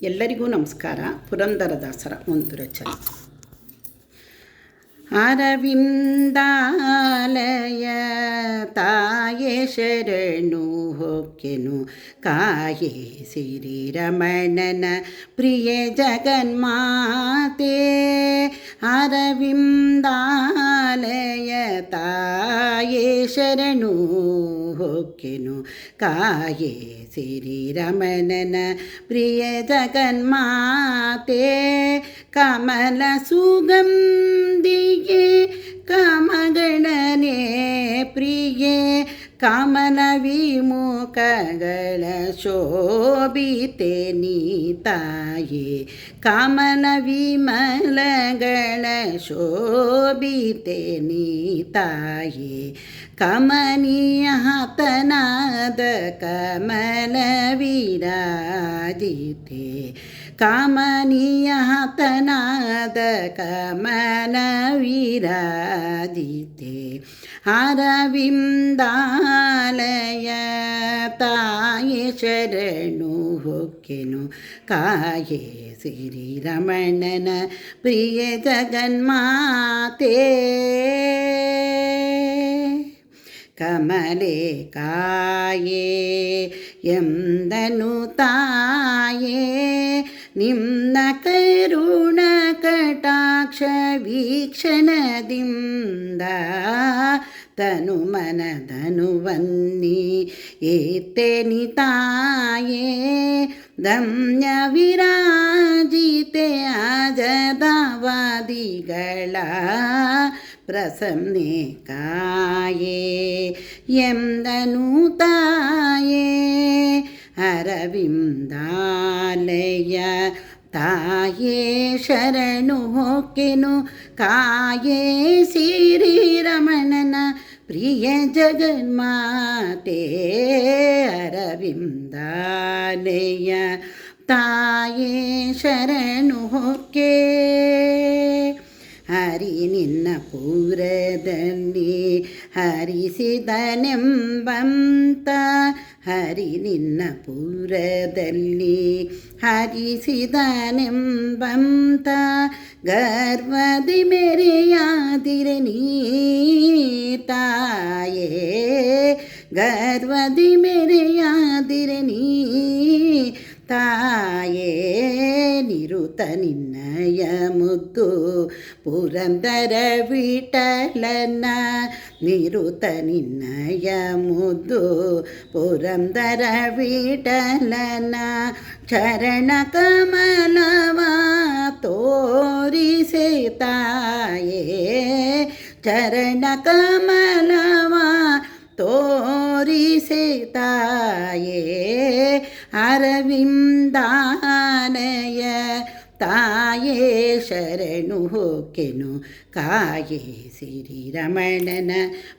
ಎಲ್ಲರಿಗೂ ನಮಸ್ಕಾರ. ಪುರಂದರದಾಸರ ಒಂದು ರಚನೆ. ಅರವಿಂದಾಲಯ ತಾಯೇ ಶರಣು ಹೊಕ್ಕೆನು ಕಾಯೇ ಶ್ರೀರಮಣನ ಪ್ರಿಯ ಜಗನ್ಮಾತೆ. ಅರವಿಂದಾಲಯ ತಾಯೇ ಶರಣು ಹೊಕ್ಕೆನು ಕಾಯೇ ಶ್ರೀರಮಣನ ಪ್ರಿಯ ಜಗನ್ಮಾತೆ. ಕಮಲ ಸುಗಂಧಿಗೆ ಕಾಮಗಣನೆ ಪ್ರಿಯೆ ಕಮಲ ವಿಮುಖಗಳ ಶೋಭಿತೆ ನೀ ತಾಯೇ. ಕಮಲ ವಿಮಲಗಳ ಶೋಭಿತೆ ನೀ ತಾಯೇ. ಕಮನೀಯ ಹತನಾದ ಕಮಲ ವಿರಾಜಿತೆ. ಕಮನೀಯ ಹತನಾದ ಕಮಲ ವಿರಾಜಿತೆ. ಅರವಿಂದಾಲಯ ತಾಯೇ ಶರಣು ಹೊಕ್ಕೆನು ಕಾಯೇ ಶ್ರೀರಮಣನ ಪ್ರಿಯ ಜಗನ್ಮಾತೆ. ಕಮಲೆ ಕಾಯೇ ಎಂದನು ತಾಯೇ ನಿನ್ನ ಕರುಣ ಕಟಾಕ್ಷ ವೀಕ್ಷಣದಿಂದ ತನು ಮನದನುವನ್ನಿ ಏತೆನಿ ತಾಯೇ. ದಮ್ಯ ವಿರಾಜಿತೆ ಅಜದವಾದಿಗಳ ಪ್ರಸನ್ನೆ ಕಾಯೇ ಎಂದನು ತಾಯೇ. ಅರವಿಂದಾಲಯ ತಾಯೇ ಶರಣು ಹೊಕ್ಕೆನು ಕಾಯೇ ಶ್ರೀರಮಣನ ಪ್ರಿಯ ಜಗನ್ಮಾತೆ. ಅರವಿಂದಾಲಯ ತಾಯೇ ಶರಣು ಹೊಕ್ಕೆ. ಹರಿ ನಿನ್ನ ಪೂರದಲ್ಲಿ ಹರಿಸಿದನೆಂಬಂತ. ಹರಿ ನಿನ್ನ ಪೂರದಲ್ಲಿ ಹರಿಸಿದನೆಂಬಂತ. ಗರ್ವದಿ ಮೆರೆಯಾದಿರೆ ನೀ ತಾಯೇ. ಗರ್ವದಿ ಮೆರೆಯಾದಿರೆ ನೀ ತಾಯೇ. ನಿರುತ ನಿನ್ನಯ ಮುದ್ದು ಪುರಂದರ ವಿಠಲನ. ನಿರುತ ನಿನ್ನಯ ಮುದ್ದು ಪುರಂದರ ವಿಠಲನ. ಚರಣ ಕಮಲವ ತೋರಿಸೆ ತಾಯೇ. ಚರಣ ಕಮಲವ ತೋರಿಸೆ ತಾಯೇ. ಅರವಿಂದಾಲಯ ತಾಯೇ ಶರಣು ಹೊಕ್ಕೆನು ಕಾಯೇ ಶ್ರೀರಮಣನ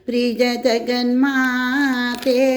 ಪ್ರಿಯ ಜಗನ್ಮಾತೆ.